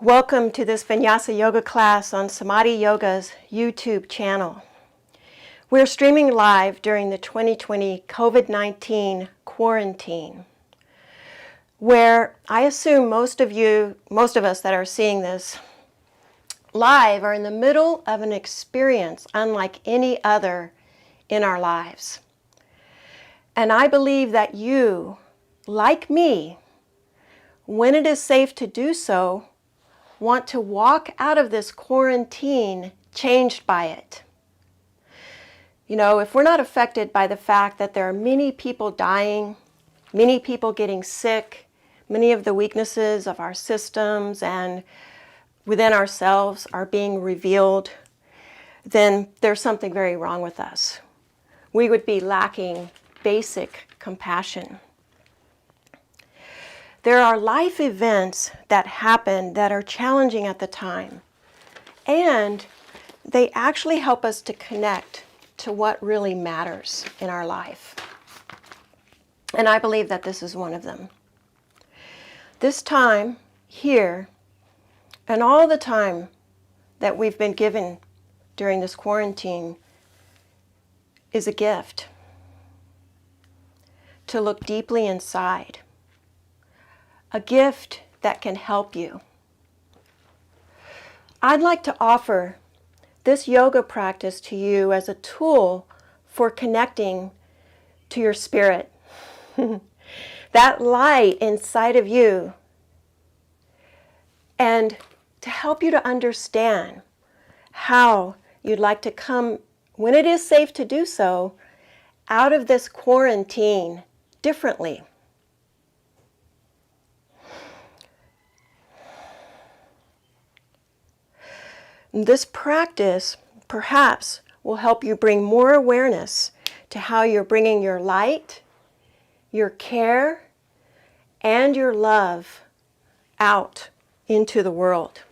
Welcome to this Vinyasa Yoga class on Samadhi Yoga's YouTube channel. We're streaming live during the 2020 COVID-19 quarantine, where I assume most of us that are seeing this live are in the middle of an experience unlike any other in our lives. And I believe that you, like me, when it is safe to do so, want to walk out of this quarantine changed by it. You know, if we're not affected by the fact that there are many people dying, many people getting sick, many of the weaknesses of our systems and within ourselves are being revealed, then there's something very wrong with us. We would be lacking basic compassion. There are life events that happen that are challenging at the time, and they actually help us to connect to what really matters in our life. And I believe that this is one of them. This time here, and all the time that we've been given during this quarantine, is a gift to look deeply inside. A gift that can help you. I'd like to offer this yoga practice to you as a tool for connecting to your spirit. That light inside of you. And to help you to understand how you'd like to come, when it is safe to do so, out of this quarantine differently. This practice perhaps will help you bring more awareness to how you're bringing your light, your care, and your love out into the world.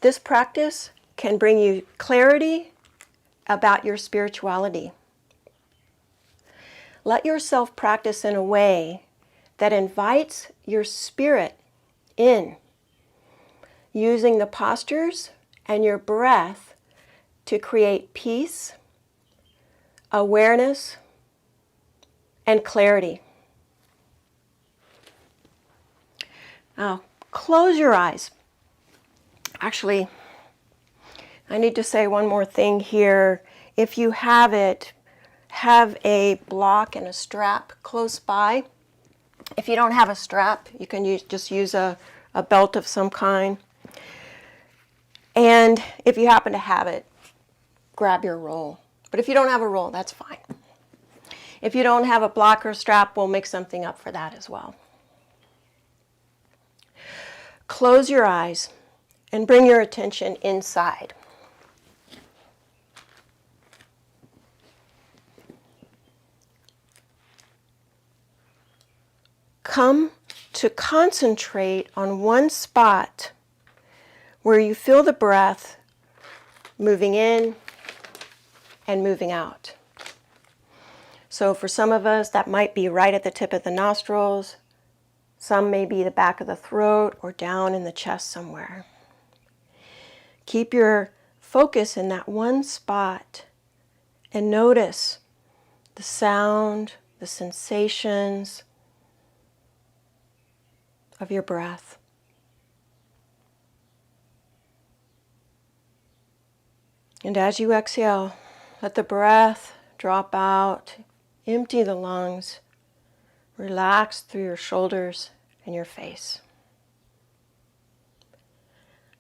This practice can bring you clarity about your spirituality. Let yourself practice in a way that invites your spirit in, using the postures and your breath to create peace, awareness, and clarity. Now, close your eyes. Actually, I need to say one more thing here. If you have it, have a block and a strap close by. If you don't have a strap, you can just use a belt of some kind. And if you happen to have it, grab your roll. But if you don't have a roll, that's fine. If you don't have a block or strap, we'll make something up for that as well. Close your eyes and bring your attention inside. Come to concentrate on one spot where you feel the breath moving in and moving out. So for some of us, that might be right at the tip of the nostrils. Some may be the back of the throat or down in the chest somewhere. Keep your focus in that one spot and notice the sound, the sensations of your breath. And as you exhale, let the breath drop out, empty the lungs, relax through your shoulders and your face.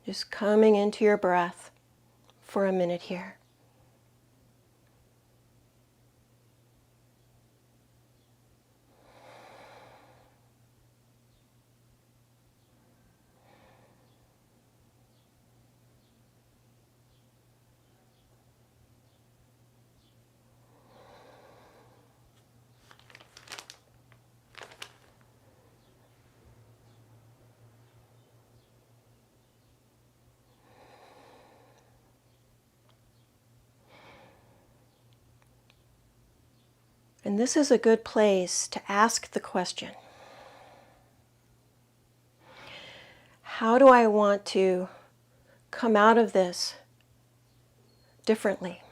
Just coming into your breath for a minute here. And this is a good place to ask the question, how do I want to come out of this differently?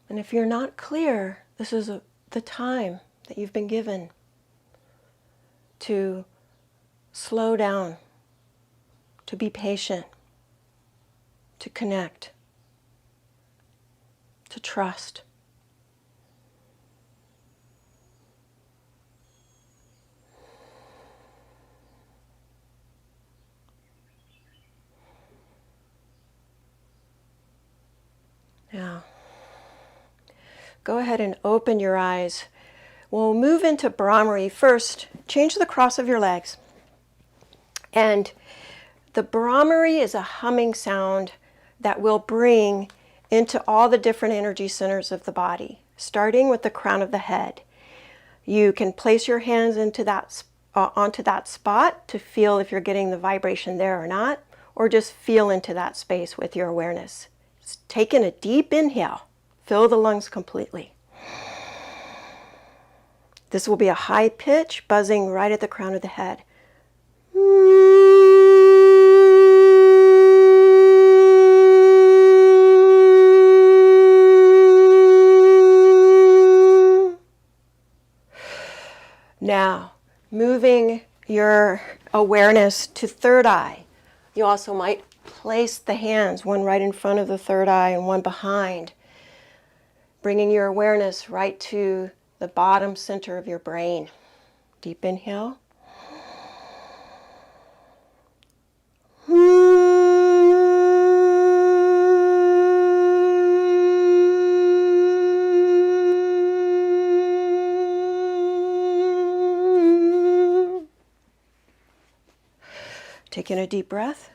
And if you're not clear, this is the time that you've been given to slow down, to be patient, to connect, to trust. Now, go ahead and open your eyes. We'll move into Brahmari. First, change the cross of your legs. And the Brahmari is a humming sound that will bring into all the different energy centers of the body, starting with the crown of the head. You can place your hands into onto that spot to feel if you're getting the vibration there or not, or just feel into that space with your awareness. Just take in a deep inhale. Fill the lungs completely. This will be a high pitch, buzzing right at the crown of the head. Now, moving your awareness to third eye. You also might place the hands, one right in front of the third eye and one behind, bringing your awareness right to the bottom center of your brain. Deep inhale. Take in a deep breath.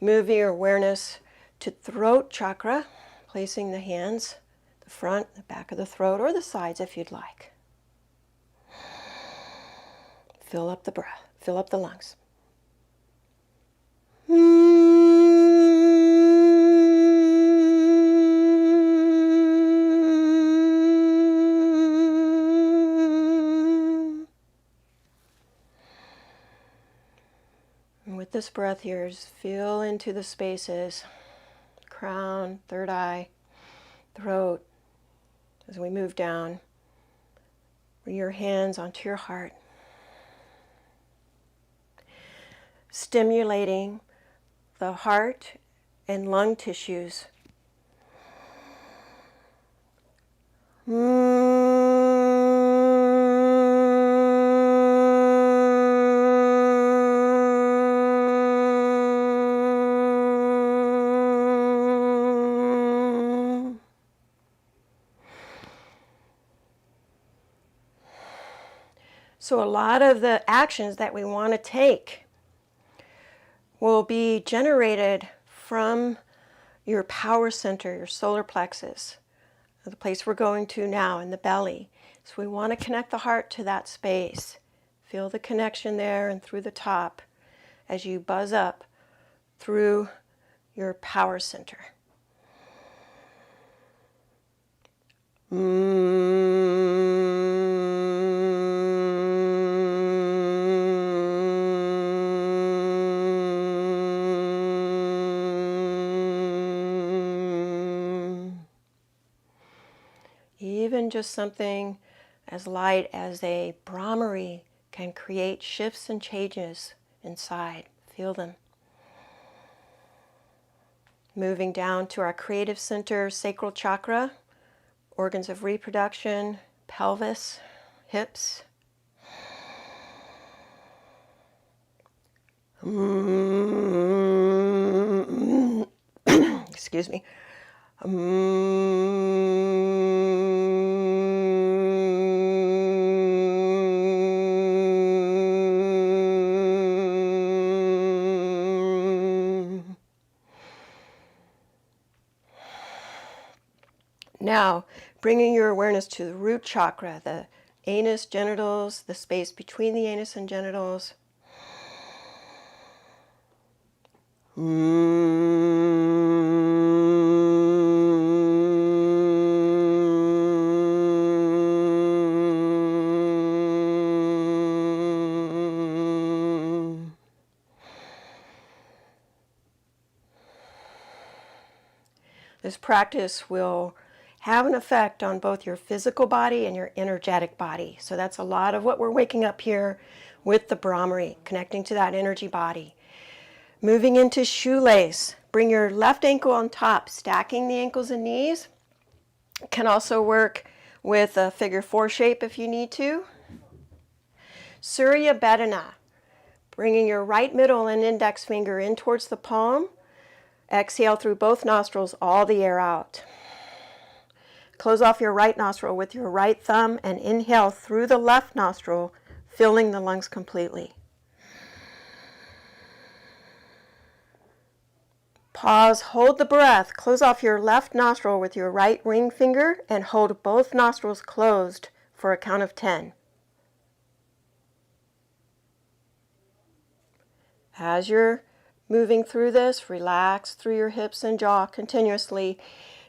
Move your awareness to throat chakra, placing the hands, the front, the back of the throat, or the sides if you'd like. Fill up the breath, fill up the lungs. And with this breath here, just feel into the spaces, crown, third eye, throat, as we move down. Bring your hands onto your heart. Stimulating the heart and lung tissues. So a lot of the actions that we want to take will be generated from your power center, your solar plexus, the place we're going to now in the belly. So we want to connect the heart to that space. Feel the connection there and through the top as you buzz up through your power center. Even just something as light as a Brahmari can create shifts and changes inside. Feel them. Moving down to our creative center, sacral chakra, organs of reproduction, pelvis, hips. Excuse me. Now, bringing your awareness to the root chakra, the anus, genitals, the space between the anus and genitals. This practice will have an effect on both your physical body and your energetic body. So that's a lot of what we're waking up here with the Brahmari, connecting to that energy body. Moving into shoelace. Bring your left ankle on top, stacking the ankles and knees. Can also work with a figure 4 shape if you need to. Surya Bedana. Bringing your right middle and index finger in towards the palm. Exhale through both nostrils, all the air out. Close off your right nostril with your right thumb and inhale through the left nostril, filling the lungs completely. Pause, hold the breath. Close off your left nostril with your right ring finger and hold both nostrils closed for a count of 10. As you're moving through this, relax through your hips and jaw continuously.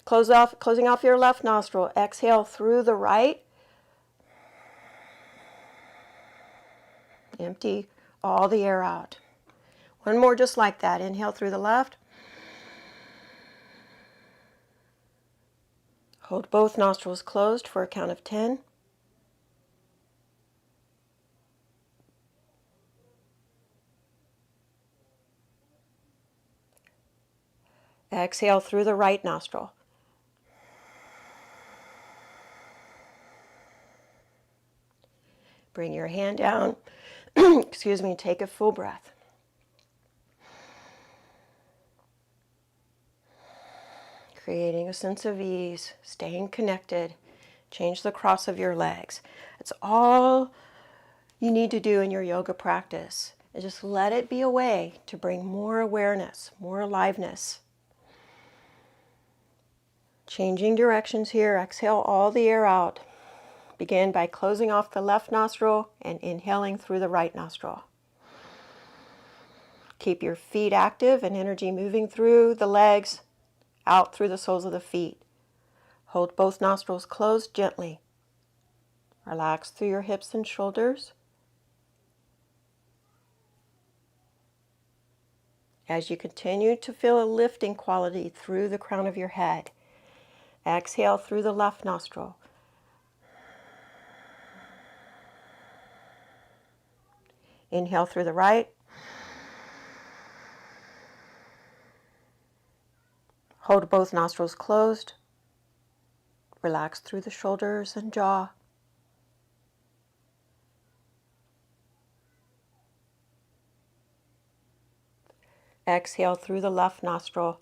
Closing off your left nostril. Exhale through the right. Empty all the air out. One more just like that. Inhale through the left. Hold both nostrils closed for a count of 10. Exhale through the right nostril. Bring your hand down. Excuse me, take a full breath. Creating a sense of ease, staying connected. Change the cross of your legs. It's all you need to do in your yoga practice. And just let it be a way to bring more awareness, more aliveness. Changing directions here. Exhale all the air out. Begin by closing off the left nostril and inhaling through the right nostril. Keep your feet active and energy moving through the legs, out through the soles of the feet. Hold both nostrils closed gently. Relax through your hips and shoulders. As you continue to feel a lifting quality through the crown of your head, exhale through the left nostril. Inhale through the right. Hold both nostrils closed. Relax through the shoulders and jaw. Exhale through the left nostril.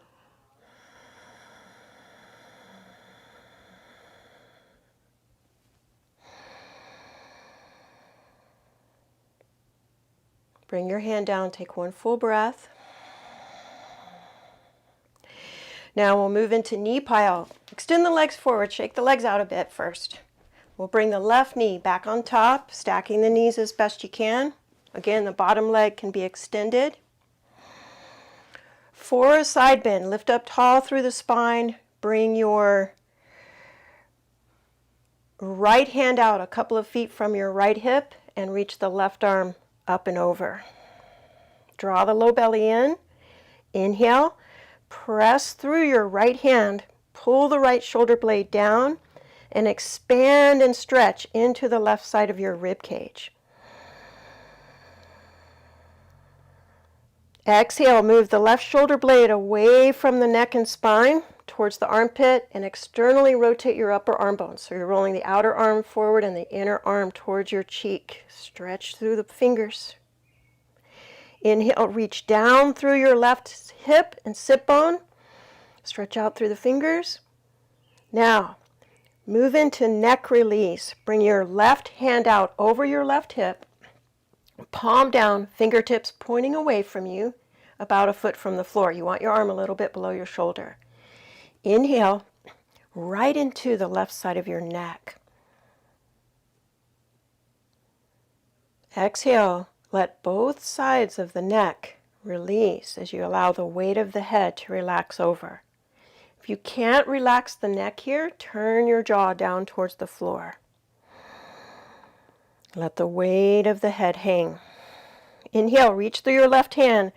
Bring your hand down, take one full breath. Now we'll move into knee pile. Extend the legs forward, shake the legs out a bit first. We'll bring the left knee back on top, stacking the knees as best you can. Again, the bottom leg can be extended. For a side bend, lift up tall through the spine. Bring your right hand out a couple of feet from your right hip and reach the left arm up and over. Draw the low belly in. Inhale. Press through your right hand. Pull the right shoulder blade down and expand and stretch into the left side of your rib cage. Exhale, move the left shoulder blade away from the neck and spine towards the armpit and externally rotate your upper arm bones. So you're rolling the outer arm forward and the inner arm towards your cheek. Stretch through the fingers. Inhale, reach down through your left hip and sit bone. Stretch out through the fingers. Now, move into neck release. Bring your left hand out over your left hip. Palm down, fingertips pointing away from you, about a foot from the floor. You want your arm a little bit below your shoulder. Inhale, right into the left side of your neck. Exhale, let both sides of the neck release as you allow the weight of the head to relax over. If you can't relax the neck here, turn your jaw down towards the floor. Let the weight of the head hang. Inhale, reach through your left hand.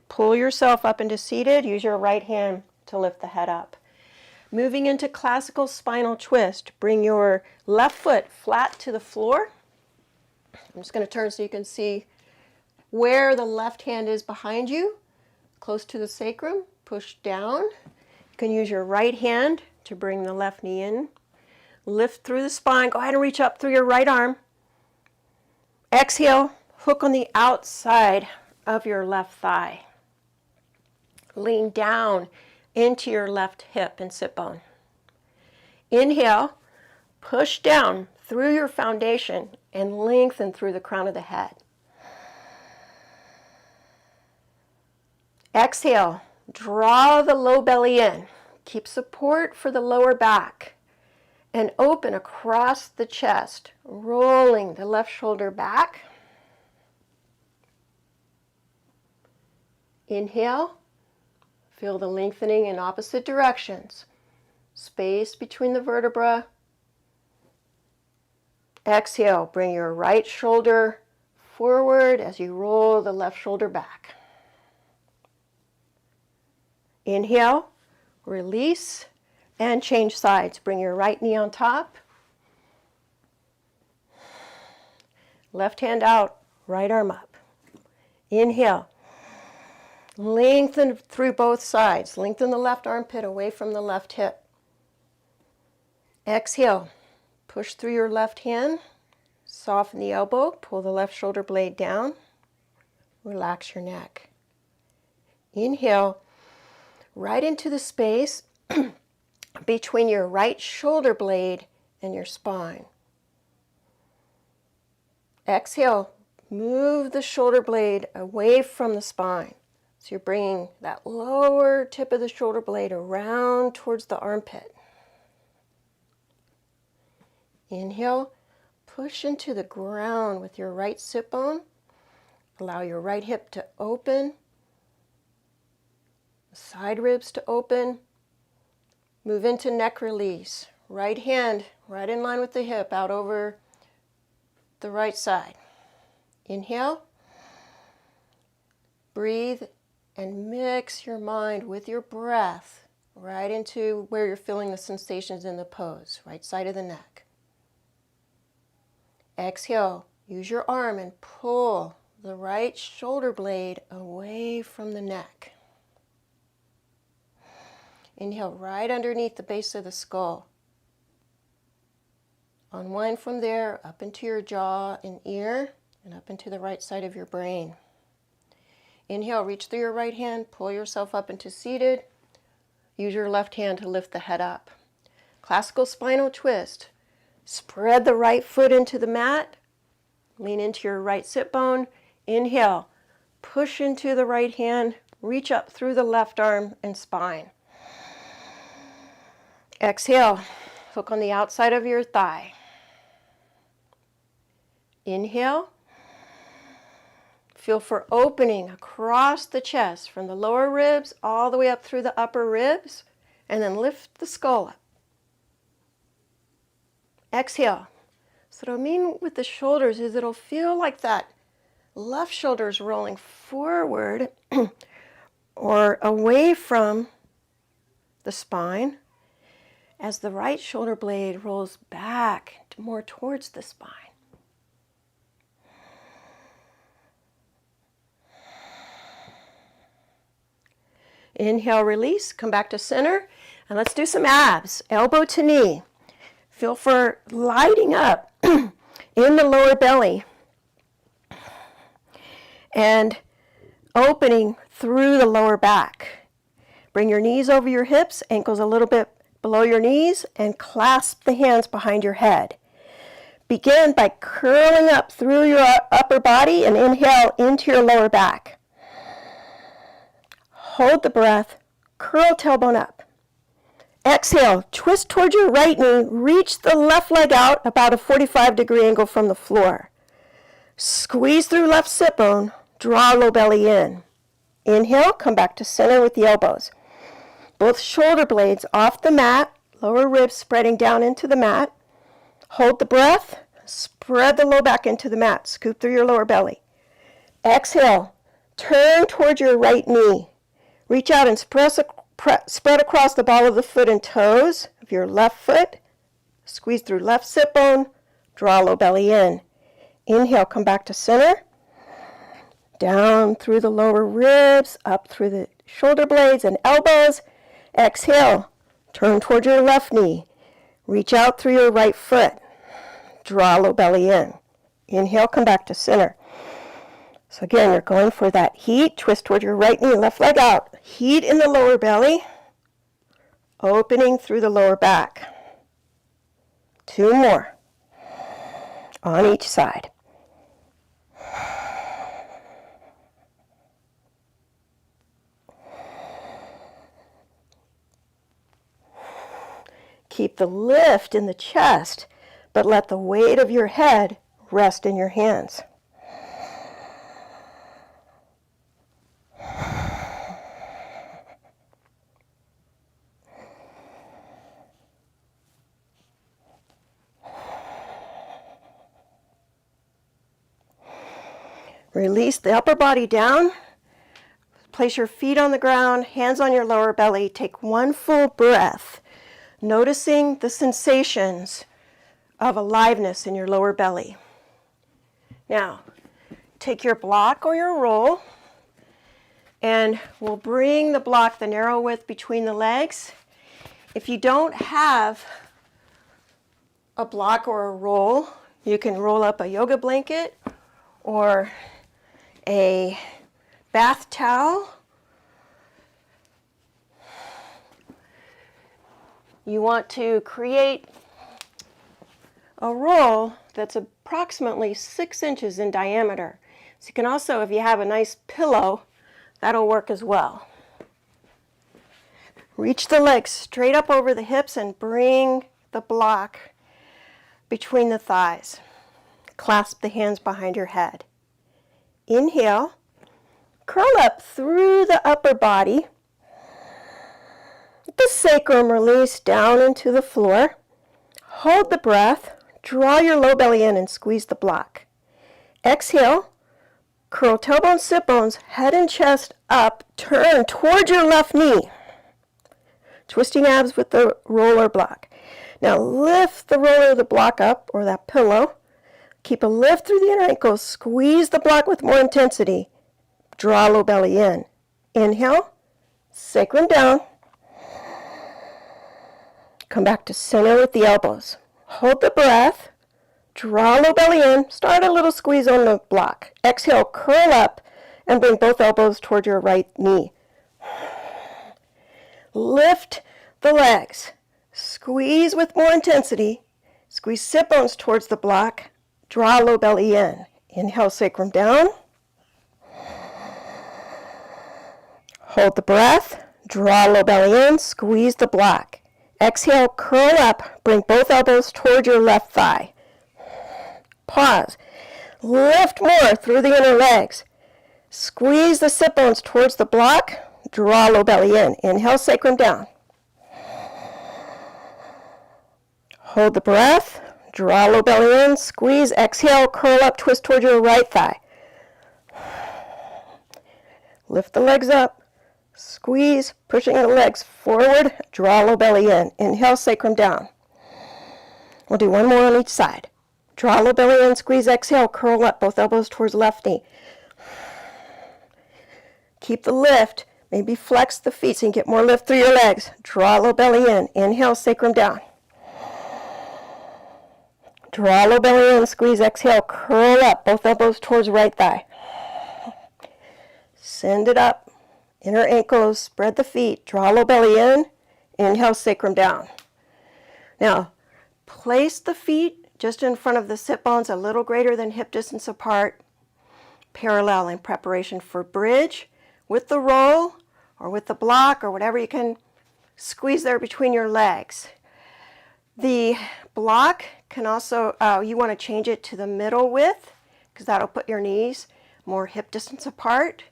Pull yourself up into seated. Use your right hand to lift the head up. Moving into classical spinal twist. Bring your left foot flat to the floor. I'm just going to turn so you can see where the left hand is behind you, close to the sacrum. Push down. You can use your right hand to bring the left knee in. Lift through the spine. Go ahead and reach up through your right arm. Exhale, hook on the outside of your left thigh. Lean down into your left hip and sit bone. Inhale, push down through your foundation and lengthen through the crown of the head. Exhale, draw the low belly in. Keep support for the lower back and open across the chest, rolling the left shoulder back. Inhale, feel the lengthening in opposite directions. Space between the vertebrae. Exhale, bring your right shoulder forward as you roll the left shoulder back. Inhale, release, and change sides. Bring your right knee on top. Left hand out, right arm up. Inhale. Lengthen through both sides. Lengthen the left armpit away from the left hip. Exhale. Push through your left hand. Soften the elbow. Pull the left shoulder blade down. Relax your neck. Inhale. Right into the space between your right shoulder blade and your spine. Exhale, move the shoulder blade away from the spine. So you're bringing that lower tip of the shoulder blade around towards the armpit. Inhale, push into the ground with your right sit bone. Allow your right hip to open, side ribs to open. Move into neck release. Right hand right in line with the hip, out over the right side. Inhale. Breathe and mix your mind with your breath right into where you're feeling the sensations in the pose, right side of the neck. Exhale. Use your arm and pull the right shoulder blade away from the neck. Inhale right underneath the base of the skull. Unwind from there up into your jaw and ear and up into the right side of your brain. Inhale, reach through your right hand, pull yourself up into seated. Use your left hand to lift the head up. Classical spinal twist. Spread the right foot into the mat. Lean into your right sit bone. Inhale, push into the right hand, reach up through the left arm and spine. Exhale, hook on the outside of your thigh. Inhale. Feel for opening across the chest from the lower ribs all the way up through the upper ribs, and then lift the skull up. Exhale. So what I mean with the shoulders is it'll feel like that left shoulder is rolling forward or away from the spine, as the right shoulder blade rolls back more towards the spine. Inhale, release, come back to center, and let's do some abs, elbow to knee. Feel for lighting up in the lower belly and opening through the lower back. Bring your knees over your hips, ankles a little bit below your knees, and clasp the hands behind your head. Begin by curling up through your upper body and inhale into your lower back. Hold the breath, curl tailbone up. Exhale, twist towards your right knee, reach the left leg out about a 45-degree angle from the floor. Squeeze through left sit bone, draw low belly in. Inhale, come back to center with the elbows. Both shoulder blades off the mat, lower ribs spreading down into the mat. Hold the breath, spread the low back into the mat, scoop through your lower belly. Exhale, turn towards your right knee. Reach out and Spread across the ball of the foot and toes of your left foot. Squeeze through left sit bone. Draw low belly in. Inhale, come back to center. Down through the lower ribs, up through the shoulder blades and elbows. Exhale, turn towards your left knee. Reach out through your right foot. Draw low belly in. Inhale, come back to center. So again, you're going for that heat. Twist toward your right knee, left leg out. Heat in the lower belly. Opening through the lower back. 2 more. On each side. Keep the lift in the chest, but let the weight of your head rest in your hands. Release the upper body down. Place your feet on the ground, hands on your lower belly. Take 1 full breath, noticing the sensations of aliveness in your lower belly. Now, take your block or your roll, and we'll bring the block the narrow width between the legs. If you don't have a block or a roll, you can roll up a yoga blanket or a bath towel. You want to create a roll that's approximately 6 inches in diameter. So you can also, if you have a nice pillow, that'll work as well. Reach the legs straight up over the hips and bring the block between the thighs. Clasp the hands behind your head. Inhale, curl up through the upper body. Let the sacrum release down into the floor. Hold the breath. Draw your low belly in and squeeze the block. Exhale, curl tailbone, sit bones, head and chest up. Turn toward your left knee. Twisting abs with the roller block. Now lift the roller of the block up, or that pillow. Keep a lift through the inner ankles. Squeeze the block with more intensity. Draw low belly in. Inhale, sacrum down. Come back to center with the elbows. Hold the breath. Draw low belly in. Start a little squeeze on the block. Exhale, curl up and bring both elbows toward your right knee. Lift the legs. Squeeze with more intensity. Squeeze sit bones towards the block. Draw low belly in. Inhale, sacrum down. Hold the breath. Draw low belly in. Squeeze the block. Exhale, curl up. Bring both elbows toward your left thigh. Pause. Lift more through the inner legs. Squeeze the sit bones towards the block. Draw low belly in. Inhale, sacrum down. Hold the breath. Draw low belly in. Squeeze. Exhale, curl up, twist toward your right thigh. Lift the legs up. Squeeze, pushing the legs forward. Draw low belly in. Inhale, sacrum down. We'll do 1 more on each side. Draw low belly in. Squeeze. Exhale, curl up, both elbows towards left knee. Keep the lift. Maybe flex the feet so you can get more lift through your legs. Draw low belly in. Inhale, sacrum down. Draw low belly in, squeeze, exhale, curl up, both elbows towards right thigh. Send it up, inner ankles, spread the feet, draw low belly in, inhale, sacrum down. Now, place the feet just in front of the sit bones, a little greater than hip distance apart, parallel in preparation for bridge with the roll or with the block or whatever you can squeeze there between your legs. The block can also, you want to change it to the middle width because that'll put your knees more hip distance apart.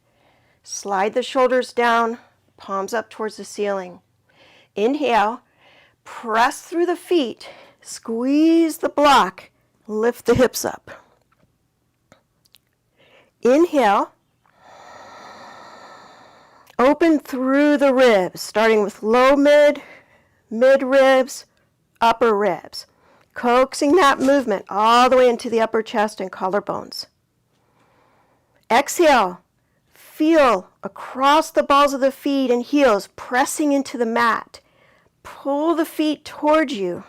Slide the shoulders down, palms up towards the ceiling. Inhale, press through the feet, squeeze the block, lift the hips up. Inhale, Open through the ribs, starting with low mid, mid ribs, upper ribs. Coaxing that movement all the way into the upper chest and collarbones. Exhale. Feel across the balls of the feet and heels pressing into the mat. Pull the feet towards you.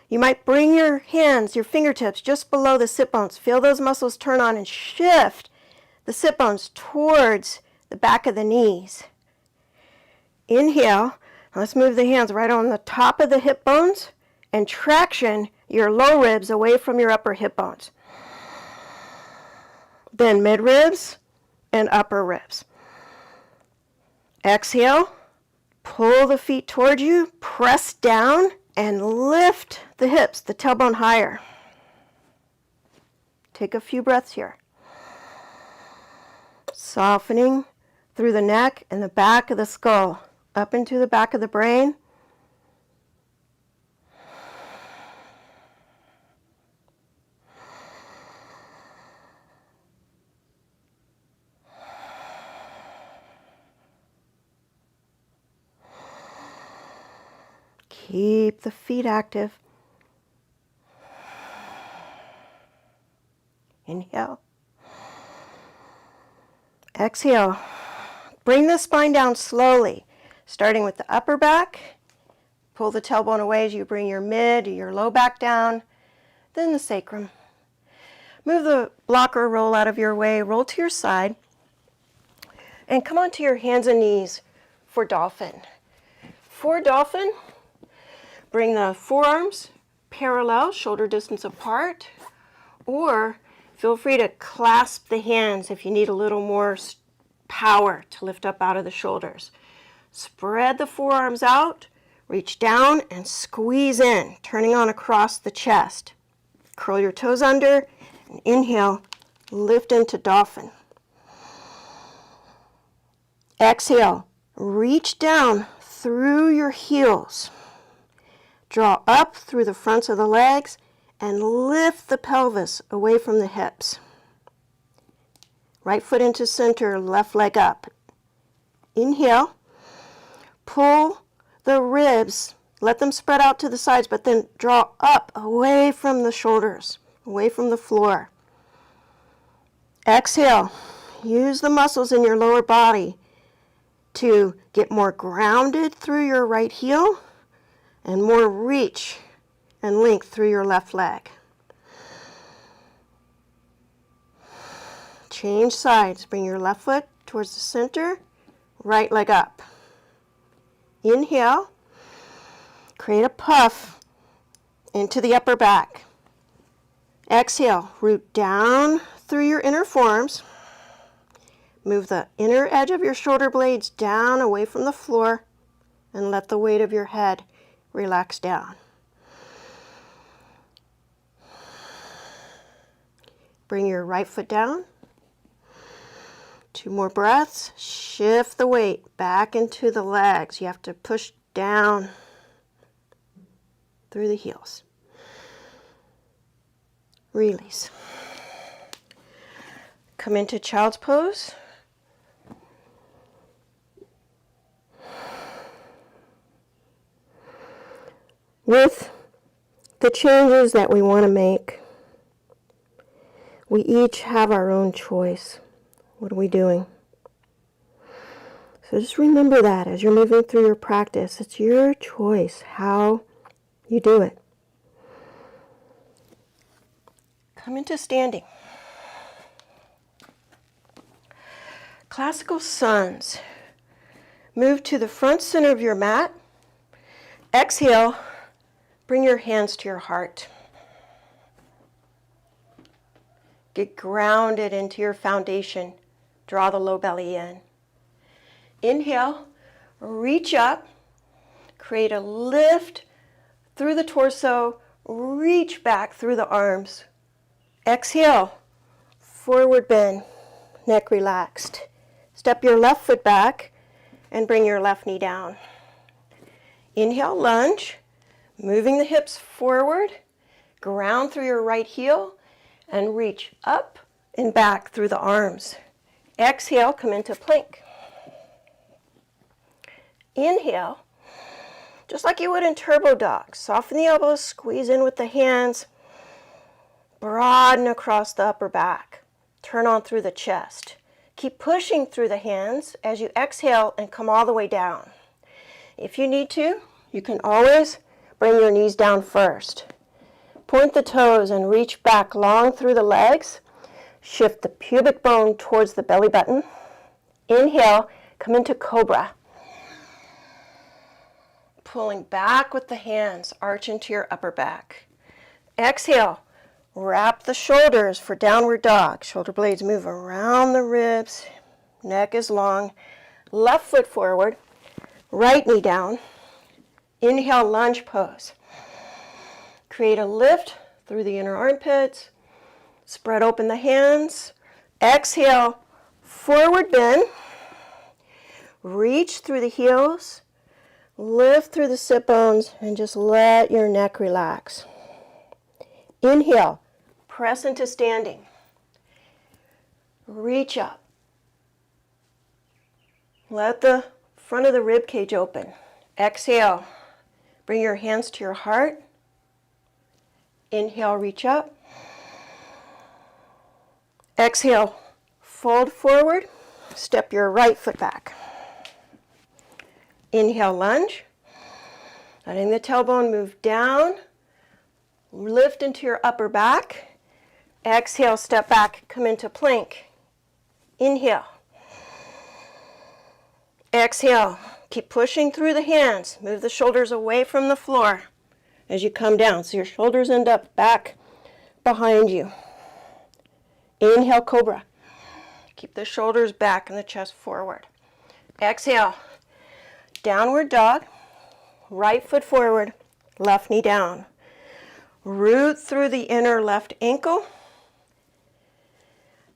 You might bring your hands, your fingertips just below the sit bones. Feel those muscles turn on and shift the sit bones towards the back of the knees. Inhale. Let's move the hands right on the top of the hip bones and traction your low ribs away from your upper hip bones. Then mid ribs and upper ribs. Exhale. Pull the feet toward you. Press down and lift the hips, the tailbone higher. Take a few breaths here. Softening through the neck and the back of the skull, up into the back of the brain. Keep the feet active. Inhale. Exhale. Bring the spine down slowly, starting with the upper back. Pull the tailbone away as you bring your mid, your low back down, then the sacrum. Move the blocker roll out of your way, roll to your side, and come onto your hands and knees for dolphin. For dolphin, bring the forearms parallel, shoulder distance apart, or feel free to clasp the hands if you need a little more power to lift up out of the shoulders. Spread the forearms out, reach down and squeeze in, turning on across the chest. Curl your toes under and inhale, lift into dolphin. Exhale, reach down through your heels. Draw up through the fronts of the legs and lift the pelvis away from the hips. Right foot into center, left leg up. Inhale, pull the ribs, let them spread out to the sides, but then draw up away from the shoulders, away from the floor. Exhale, use the muscles in your lower body to get more grounded through your right heel and more reach and length through your left leg. Change sides. Bring your left foot towards the center, right leg up. Inhale, create a puff into the upper back. Exhale, root down through your inner forearms. Move the inner edge of your shoulder blades down away from the floor and let the weight of your head relax down. Bring your right foot down. 2 more breaths. Shift the weight back into the legs. You have to push down through the heels. Release. Come into child's pose. With the changes that we want to make, we each have our own choice. What are we doing? So just remember that as you're moving through your practice, it's your choice how you do it. Come into standing. Classical suns. Move to the front center of your mat. Exhale. Bring your hands to your heart. Get grounded into your foundation. Draw the low belly in. Inhale, reach up, create a lift through the torso, reach back through the arms. Exhale, forward bend, neck relaxed. Step your left foot back and bring your left knee down. Inhale, lunge. Moving the hips forward, ground through your right heel, and reach up and back through the arms. Exhale, come into plank. Inhale, just like you would in turbo dog. Soften the elbows, squeeze in with the hands, broaden across the upper back. Turn on through the chest. Keep pushing through the hands as you exhale and come all the way down. If you need to, you can always bring your knees down first. Point the toes and reach back long through the legs. Shift the pubic bone towards the belly button. Inhale, come into cobra. Pulling back with the hands, arch into your upper back. Exhale, wrap the shoulders for downward dog. Shoulder blades move around the ribs. Neck is long. Left foot forward, right knee down. Inhale, lunge pose. Create a lift through the inner armpits. Spread open the hands. Exhale, forward bend. Reach through the heels. Lift through the sit bones and just let your neck relax. Inhale, press into standing. Reach up. Let the front of the rib cage open. Exhale, bring your hands to your heart. Inhale, reach up. Exhale, fold forward. Step your right foot back. Inhale, lunge. Letting the tailbone move down. Lift into your upper back. Exhale, step back, come into plank. Inhale. Exhale, keep pushing through the hands. Move the shoulders away from the floor as you come down, so your shoulders end up back behind you. Inhale, cobra. Keep the shoulders back and the chest forward. Exhale, downward dog. Right foot forward, left knee down. Root through the inner left ankle.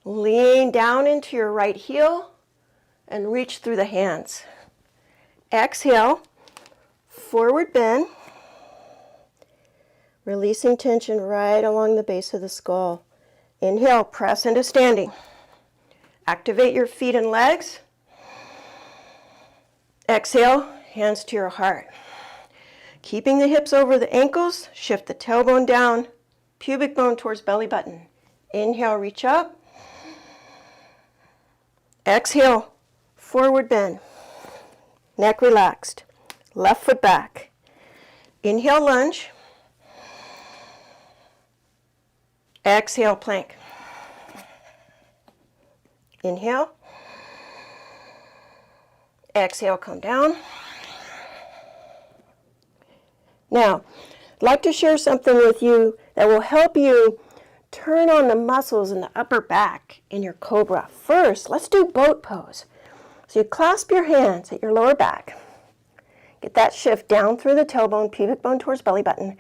Lean down into your right heel and reach through the hands. Exhale, forward bend. Releasing tension right along the base of the skull. Inhale, press into standing. Activate your feet and legs. Exhale, hands to your heart. Keeping the hips over the ankles, shift the tailbone down, pubic bone towards belly button. Inhale, reach up. Exhale, forward bend. Neck relaxed. Left foot back. Inhale, lunge. Exhale, plank. Inhale. Exhale, come down. Now, I'd like to share something with you that will help you turn on the muscles in the upper back in your cobra. First, let's do boat pose. So you clasp your hands at your lower back. Get that shift down through the tailbone, pubic bone towards belly button,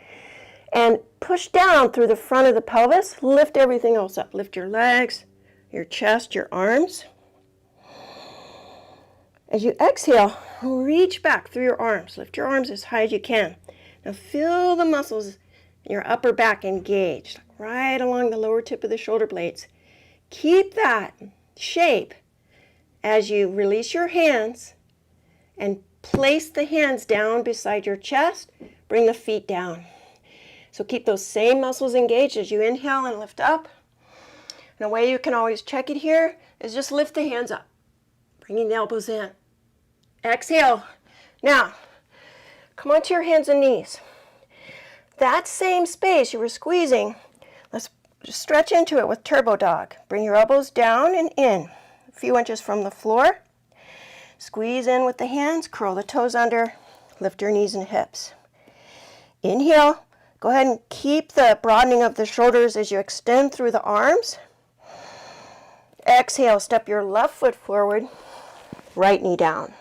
and push down through the front of the pelvis. Lift everything else up. Lift your legs, your chest, your arms. As you exhale, reach back through your arms. Lift your arms as high as you can. Now feel the muscles in your upper back engaged, right along the lower tip of the shoulder blades. Keep that shape as you release your hands and place the hands down beside your chest. Bring the feet down. So keep those same muscles engaged as you inhale and lift up. And a way you can always check it here is just lift the hands up, bringing the elbows in. Exhale. Now, come onto your hands and knees. That same space you were squeezing, let's stretch into it with turbo dog. Bring your elbows down and in, a few inches from the floor. Squeeze in with the hands, curl the toes under, lift your knees and hips. Inhale. Go ahead and keep the broadening of the shoulders as you extend through the arms. Exhale, step your left foot forward, right knee down.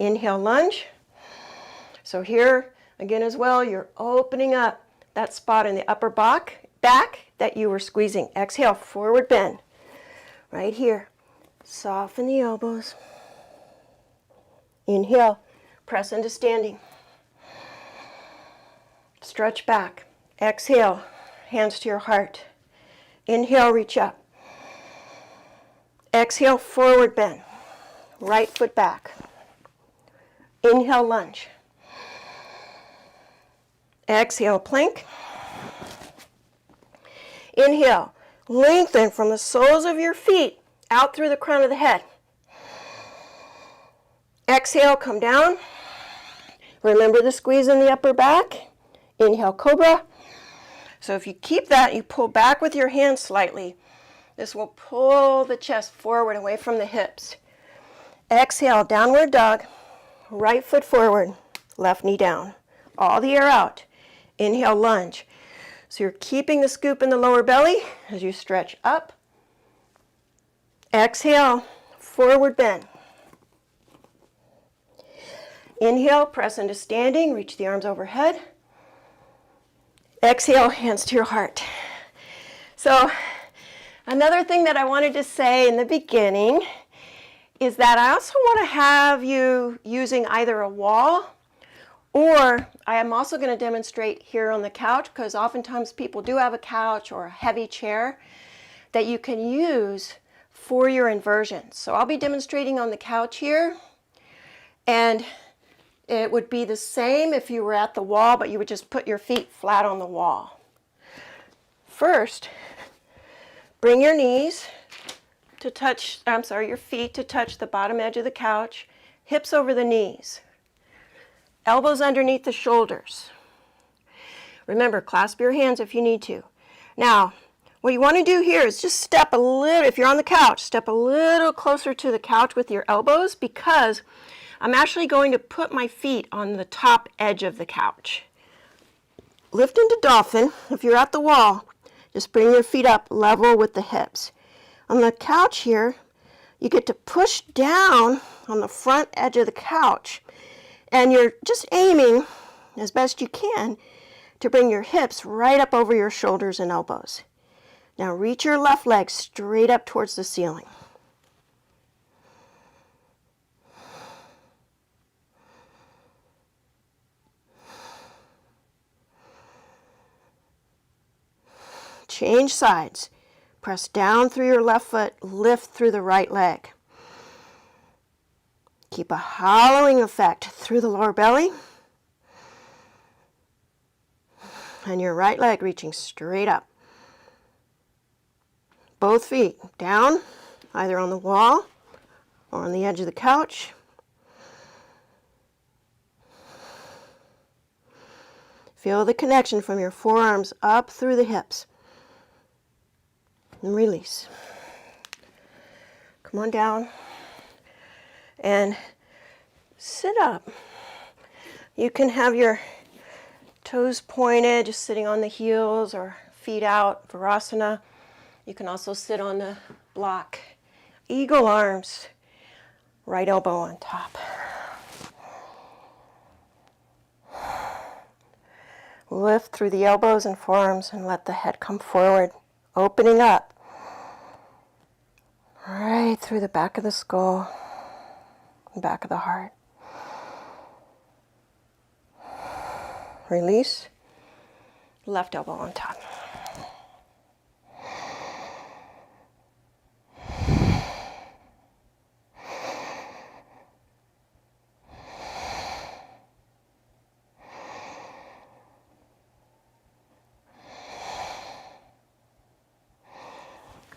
Inhale, lunge. So here, again as well, you're opening up that spot in the upper back that you were squeezing. Exhale, forward bend. Right here. Soften the elbows. Inhale, press into standing. Stretch back. Exhale, hands to your heart. Inhale, reach up. Exhale, forward bend. Right foot back. Inhale, lunge. Exhale, plank. Inhale, lengthen from the soles of your feet out through the crown of the head. Exhale, come down. Remember the squeeze in the upper back. Inhale, cobra. So if you keep that, you pull back with your hands slightly. This will pull the chest forward away from the hips. Exhale, downward dog. Right foot forward, left knee down. All the air out. Inhale, lunge. So you're keeping the scoop in the lower belly as you stretch up. Exhale, forward bend. Inhale, press into standing, reach the arms overhead. Exhale, hands to your heart. So another thing that I wanted to say in the beginning is that I also want to have you using either a wall, or I am also going to demonstrate here on the couch, because oftentimes people do have a couch or a heavy chair that you can use for your inversions. So I'll be demonstrating on the couch here, and it would be the same if you were at the wall, but you would just put your feet flat on the wall. First, bring your knees to touch, your feet to touch the bottom edge of the couch, hips over the knees, elbows underneath the shoulders. Remember, clasp your hands if you need to. Now, what you want to do here is just step a little, if you're on the couch, step a little closer to the couch with your elbows, because I'm actually going to put my feet on the top edge of the couch. Lift into dolphin. If you're at the wall, just bring your feet up level with the hips. On the couch here, you get to push down on the front edge of the couch, and you're just aiming as best you can to bring your hips right up over your shoulders and elbows. Now reach your left leg straight up towards the ceiling. Change sides. Press down through your left foot, lift through the right leg. Keep a hollowing effect through the lower belly. And your right leg reaching straight up. Both feet down, either on the wall or on the edge of the couch. Feel the connection from your forearms up through the hips. And release. Come on down and sit up. You can have your toes pointed, just sitting on the heels, or feet out, dhanurasana. You can also sit on the block. Eagle arms, right elbow on top. Lift through the elbows and forearms and let the head come forward, opening up right through the back of the skull and back of the heart. Release. Left elbow on top.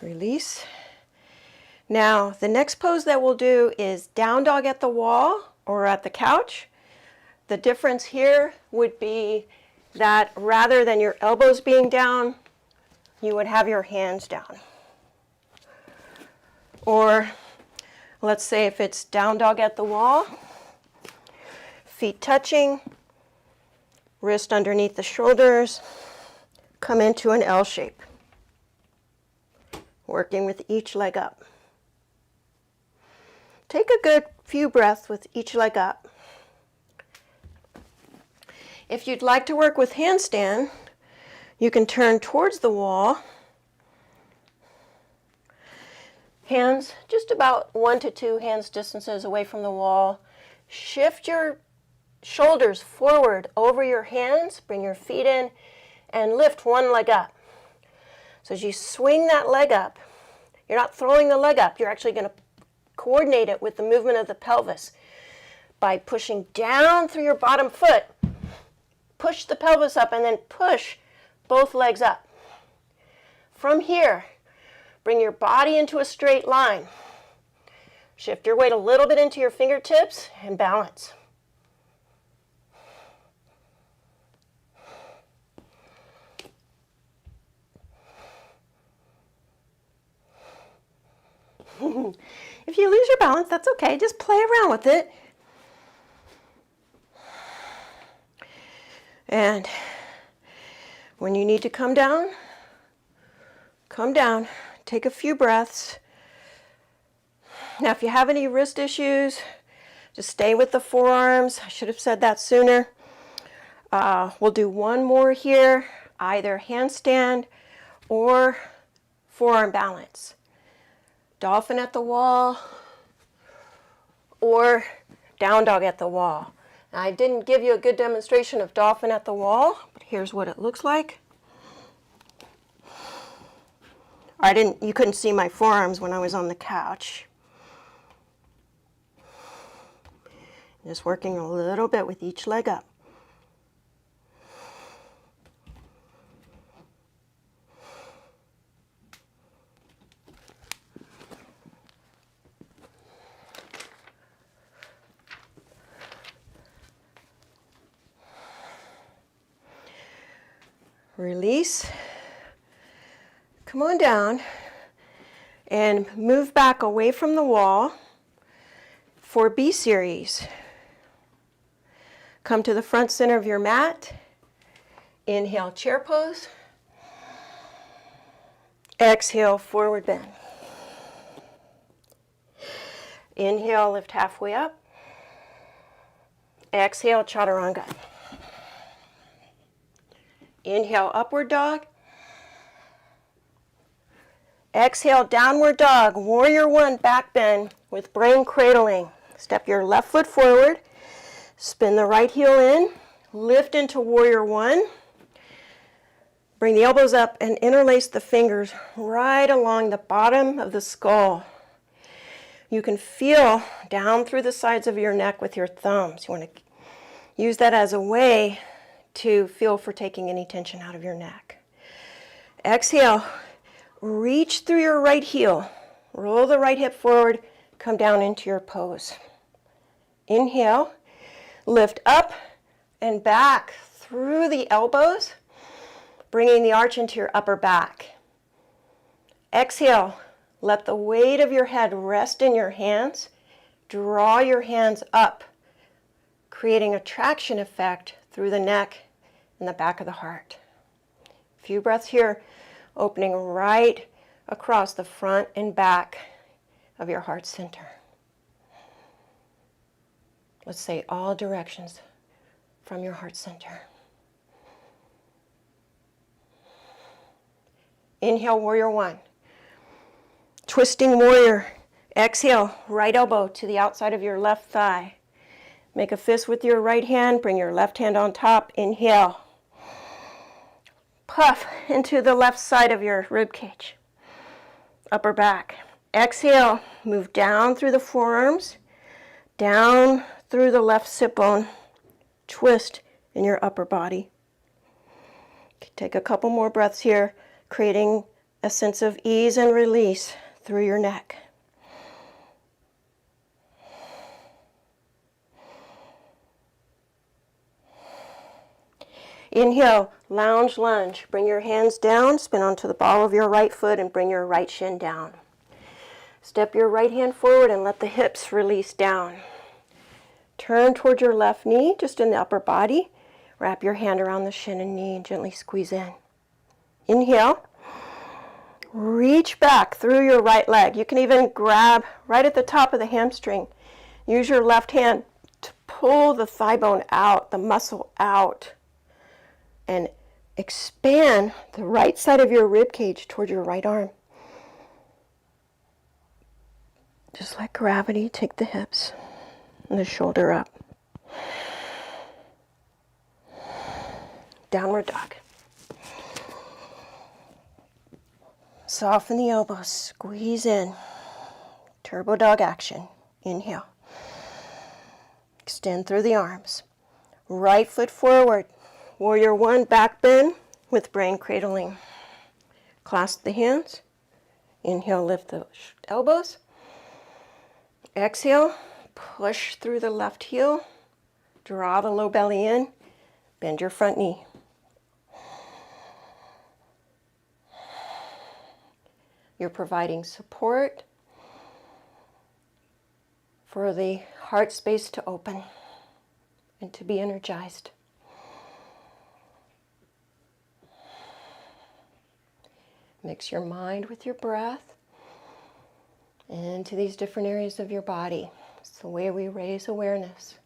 Release. Now, the next pose that we'll do is down dog at the wall or at the couch. The difference here would be that rather than your elbows being down, you would have your hands down. Or let's say if it's down dog at the wall, feet touching, wrist underneath the shoulders, come into an L shape, working with each leg up. Take a good few breaths with each leg up. If you'd like to work with handstand, you can turn towards the wall. Hands just about 1 to 2 hands distances away from the wall. Shift your shoulders forward over your hands, bring your feet in, and lift one leg up. So as you swing that leg up, you're not throwing the leg up, you're actually going to coordinate it with the movement of the pelvis. by pushing down through your bottom foot. Push the pelvis up and then push both legs up. From here, bring your body into a straight line. Shift your weight a little bit into your fingertips and balance. If you lose your balance, that's okay. Just play around with it. And when you need to come down, take a few breaths. Now, if you have any wrist issues, just stay with the forearms. I should have said that sooner. We'll do one more here, either handstand or forearm balance. Dolphin at the wall or down dog at the wall. Now, I didn't give you a good demonstration of dolphin at the wall, but here's what it looks like. You couldn't see my forearms when I was on the couch. Just working a little bit with each leg up. Release. Come on down and move back away from the wall for B series. Come to the front center of your mat. Inhale, chair pose. Exhale, forward bend. Inhale, lift halfway up. Exhale, chaturanga. Inhale, upward dog. Exhale, downward dog, warrior one, back bend with brain cradling. Step your left foot forward, spin the right heel in, lift into warrior one. Bring the elbows up and interlace the fingers right along the bottom of the skull. You can feel down through the sides of your neck with your thumbs. You want to use that as a way to feel for taking any tension out of your neck. Exhale, reach through your right heel. Roll the right hip forward, come down into your pose. Inhale, lift up and back through the elbows, bringing the arch into your upper back. Exhale, let the weight of your head rest in your hands. Draw your hands up, creating a traction effect through the neck and the back of the heart. A few breaths here, opening right across the front and back of your heart center. Let's say all directions from your heart center. Inhale, warrior one. Twisting warrior. Exhale, right elbow to the outside of your left thigh. Make a fist with your right hand, bring your left hand on top. Inhale. Puff into the left side of your rib cage, upper back. Exhale, move down through the forearms, down through the left sit bone, twist in your upper body. Take a couple more breaths here, creating a sense of ease and release through your neck. Inhale, lounge lunge. Bring your hands down, spin onto the ball of your right foot and bring your right shin down. Step your right hand forward and let the hips release down. Turn toward your left knee, just in the upper body. Wrap your hand around the shin and knee and gently squeeze in. Inhale. Reach back through your right leg. You can even grab right at the top of the hamstring. Use your left hand to pull the thigh bone out, the muscle out, and expand the right side of your rib cage toward your right arm. Just like gravity, take the hips and the shoulder up. Downward dog. Soften the elbows, squeeze in. Turbo dog action. Inhale. Extend through the arms. Right foot forward. Warrior one, back bend with brain cradling. Clasp the hands. Inhale, lift the elbows. Exhale, push through the left heel. Draw the low belly in. Bend your front knee. You're providing support for the heart space to open and to be energized. Mix your mind with your breath into these different areas of your body. It's the way we raise awareness.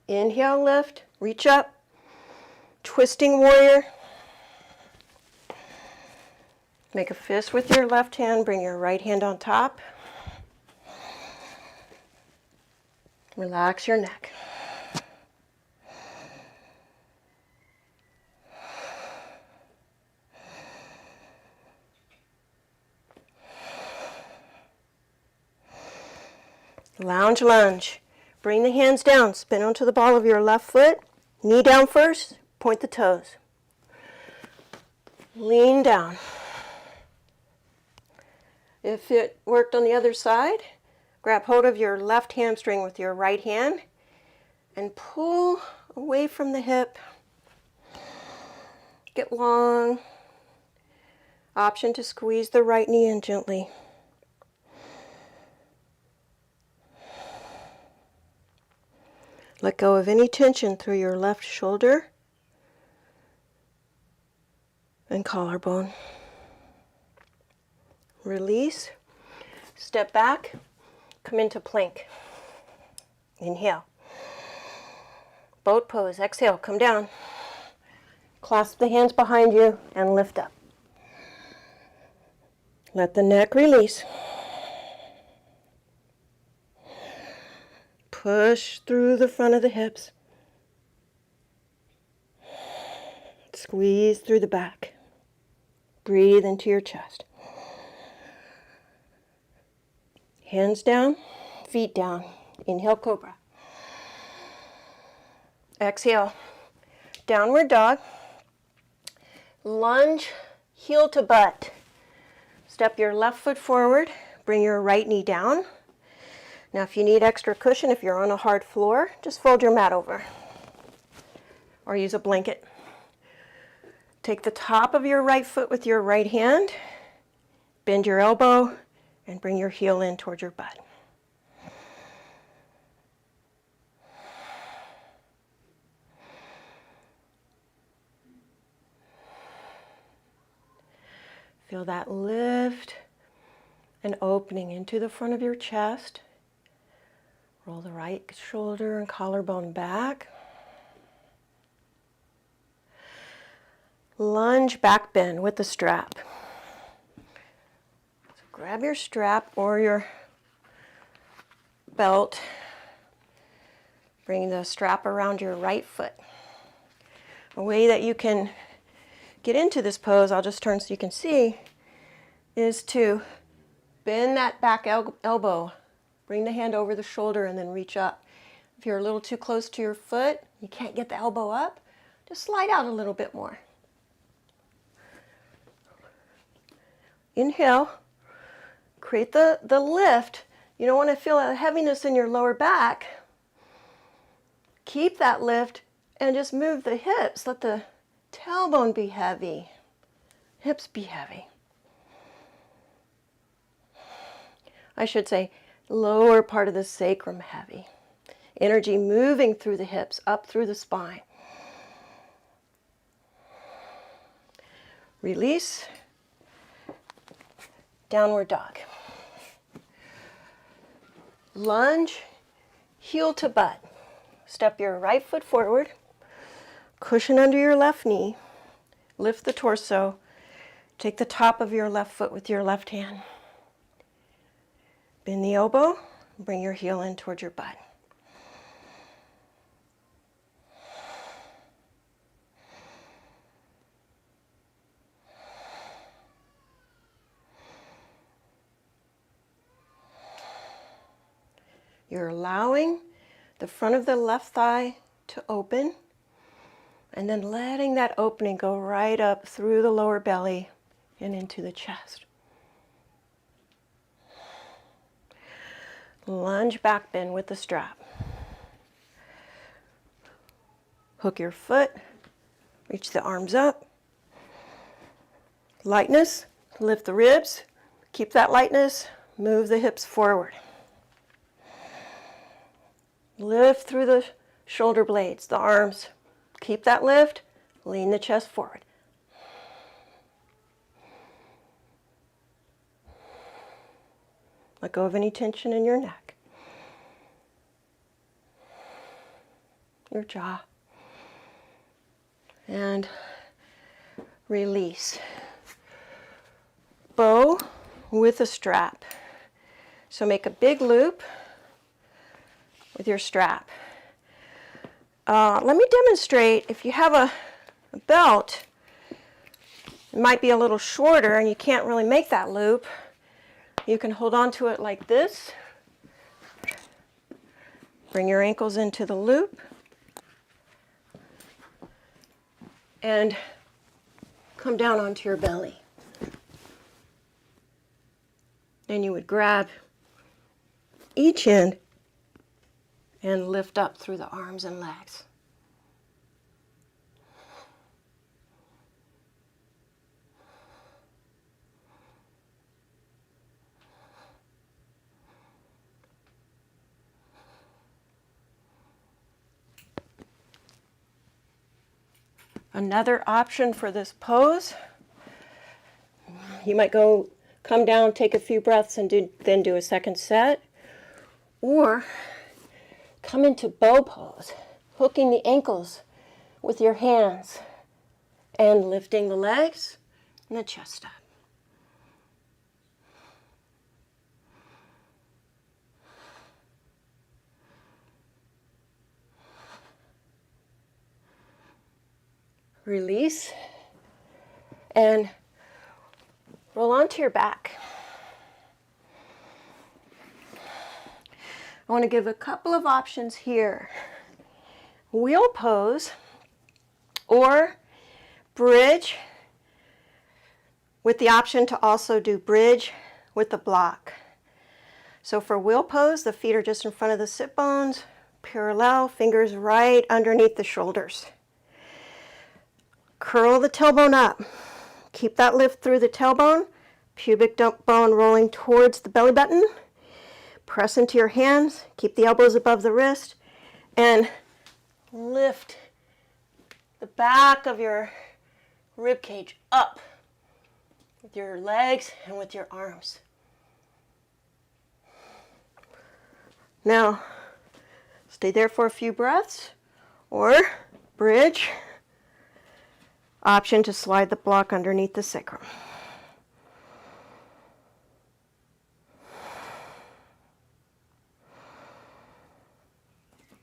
Inhale, lift, reach up, twisting warrior. Make a fist with your left hand, bring your right hand on top. Relax your neck. Lounge lunge. Bring the hands down, spin onto the ball of your left foot. Knee down first, point the toes. Lean down. If it worked on the other side, grab hold of your left hamstring with your right hand and pull away from the hip. Get long. Option to squeeze the right knee in gently. Let go of any tension through your left shoulder and collarbone. Release. Step back. Come into plank. Inhale. Boat pose. Exhale. Come down. Clasp the hands behind you and lift up. Let the neck release. Push through the front of the hips. Squeeze through the back. Breathe into your chest. Hands down, feet down. Inhale, cobra. Exhale, downward dog. Lunge, heel to butt. Step your left foot forward. Bring your right knee down. Now if you need extra cushion, if you're on a hard floor, just fold your mat over or use a blanket. Take the top of your right foot with your right hand, bend your elbow, and bring your heel in towards your butt. Feel that lift and opening into the front of your chest. Roll the right shoulder and collarbone back. Lunge back bend with the strap. So grab your strap or your belt. Bring the strap around your right foot. A way that you can get into this pose, I'll just turn so you can see, is to bend that back elbow. Bring the hand over the shoulder and then reach up. If you're a little too close to your foot, you can't get the elbow up, just slide out a little bit more. Inhale, create the lift. You don't want to feel a heaviness in your lower back. Keep that lift and just move the hips. Let the tailbone be heavy, hips be heavy. I should say, lower part of the sacrum heavy. Energy moving through the hips, up through the spine. Release. Downward dog. Lunge, heel to butt. Step your right foot forward. Cushion under your left knee. Lift the torso. Take the top of your left foot with your left hand. Bend the elbow, bring your heel in towards your butt. You're allowing the front of the left thigh to open, and then letting that opening go right up through the lower belly and into the chest. Lunge back bend with the strap. Hook your foot, reach the arms up. Lightness, lift the ribs, keep that lightness, move the hips forward. Lift through the shoulder blades, the arms. Keep that lift, lean the chest forward. Let go of any tension in your neck, your jaw, and release. Bow with a strap. So make a big loop with your strap. Let me demonstrate. If you have a belt, it might be a little shorter and you can't really make that loop. You can hold on to it like this. Bring your ankles into the loop. And come down onto your belly. Then you would grab each end and lift up through the arms and legs. Another option for this pose, you might come down, take a few breaths, and then do a second set. Or come into bow pose, hooking the ankles with your hands and lifting the legs and the chest up. Release and roll onto your back. I want to give a couple of options here. Wheel pose or bridge, with the option to also do bridge with the block. So for wheel pose, the feet are just in front of the sit bones, parallel, fingers right underneath the shoulders. Curl the tailbone up. Keep that lift through the tailbone, pubic bone rolling towards the belly button. Press into your hands, keep the elbows above the wrist, and lift the back of your rib cage up with your legs and with your arms. Now, stay there for a few breaths, or bridge. Option to slide the block underneath the sacrum.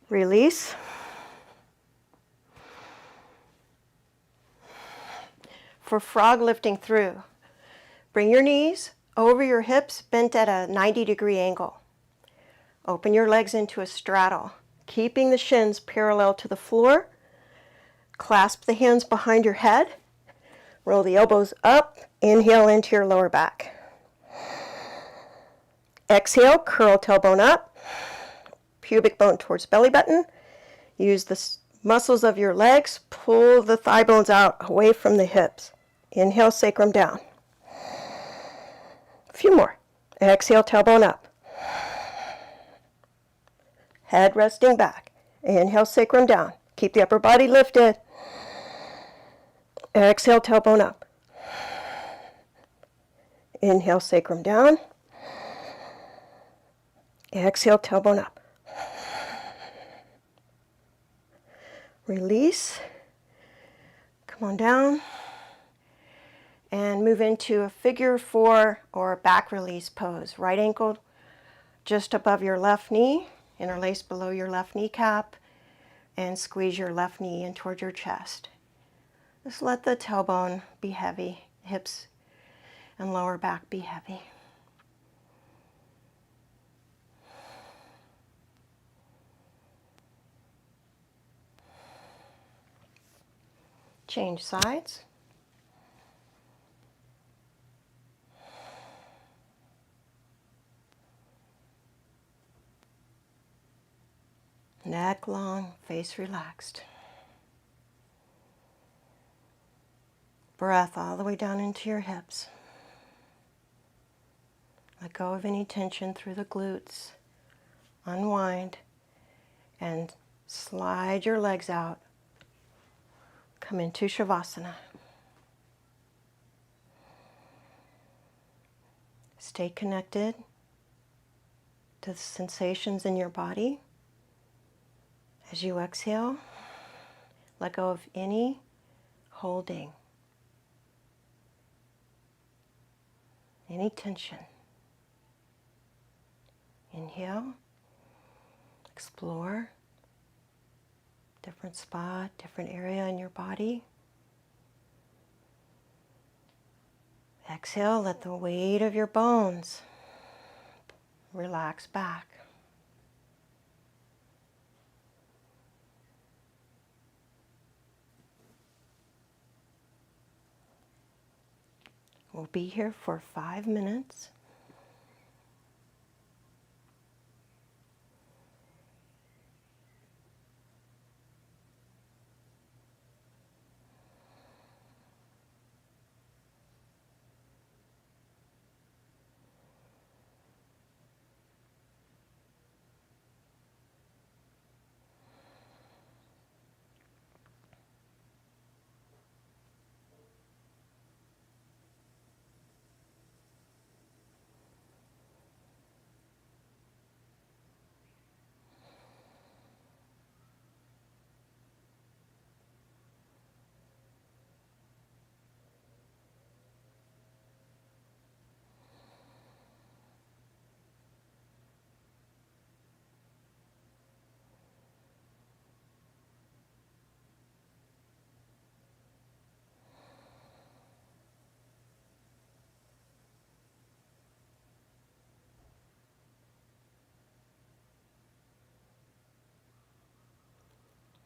Release. For frog lifting through, bring your knees over your hips, bent at a 90-degree angle. Open your legs into a straddle, keeping the shins parallel to the floor. Clasp the hands behind your head. Roll the elbows up. Inhale into your lower back. Exhale, curl tailbone up. Pubic bone towards belly button. Use the muscles of your legs. Pull the thigh bones out away from the hips. Inhale, sacrum down. A few more. Exhale, tailbone up. Head resting back. Inhale, sacrum down. Keep the upper body lifted. Exhale, tailbone up. Inhale, sacrum down. Exhale, tailbone up. Release. Come on down. And move into a figure 4 or back release pose. Right ankle just above your left knee, interlace below your left kneecap, and squeeze your left knee in toward your chest. Just let the tailbone be heavy, hips and lower back be heavy. Change sides. Neck long, face relaxed. Breath all the way down into your hips. Let go of any tension through the glutes. Unwind and slide your legs out. Come into Shavasana. Stay connected to the sensations in your body. As you exhale, let go of any holding, any tension. Inhale, explore different spot, different area in your body. Exhale, let the weight of your bones relax back. We'll be here for 5 minutes.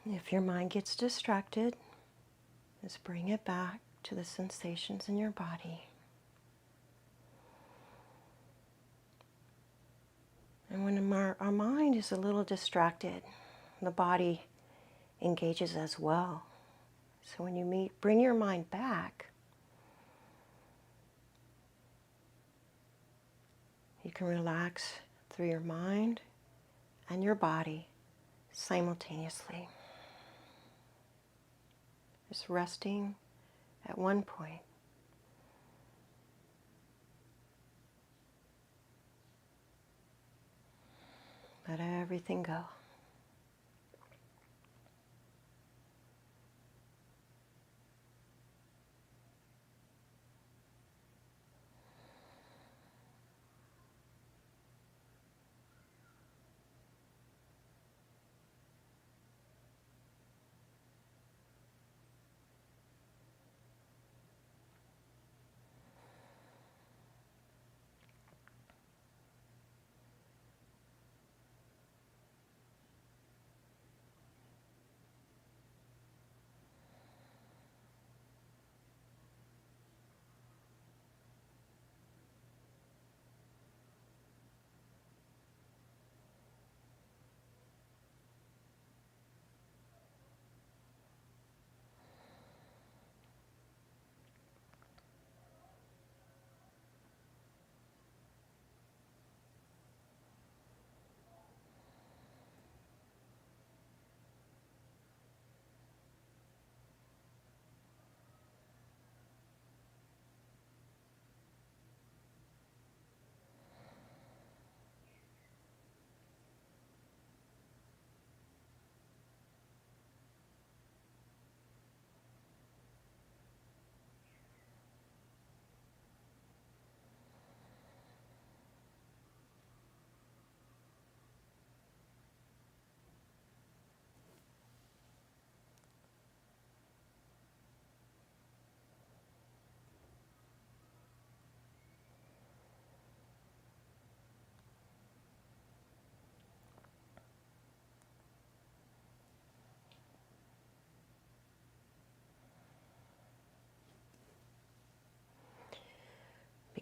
If your mind gets distracted, just bring it back to the sensations in your body. And when our mind is a little distracted, the body engages as well. So when you bring your mind back, you can relax through your mind and your body simultaneously. Just resting at one point. Let everything go.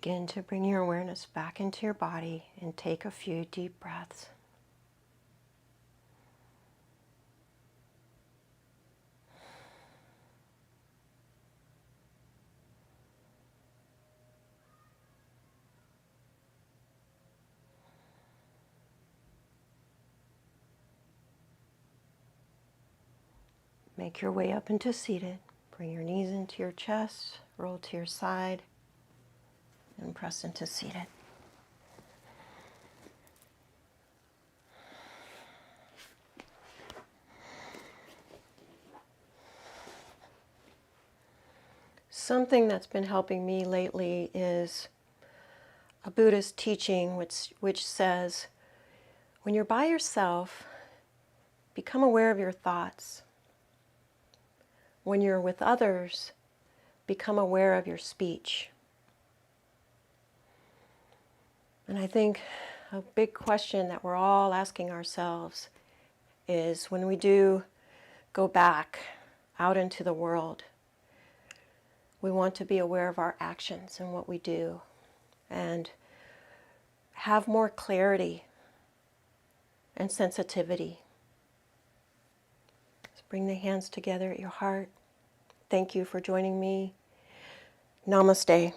Begin to bring your awareness back into your body and take a few deep breaths. Make your way up into seated. Bring your knees into your chest, roll to your side, and press into seated. Something that's been helping me lately is a Buddhist teaching which says, when you're by yourself, become aware of your thoughts. When you're with others, become aware of your speech. And I think a big question that we're all asking ourselves is, when we do go back out into the world, we want to be aware of our actions and what we do and have more clarity and sensitivity. So bring the hands together at your heart. Thank you for joining me. Namaste.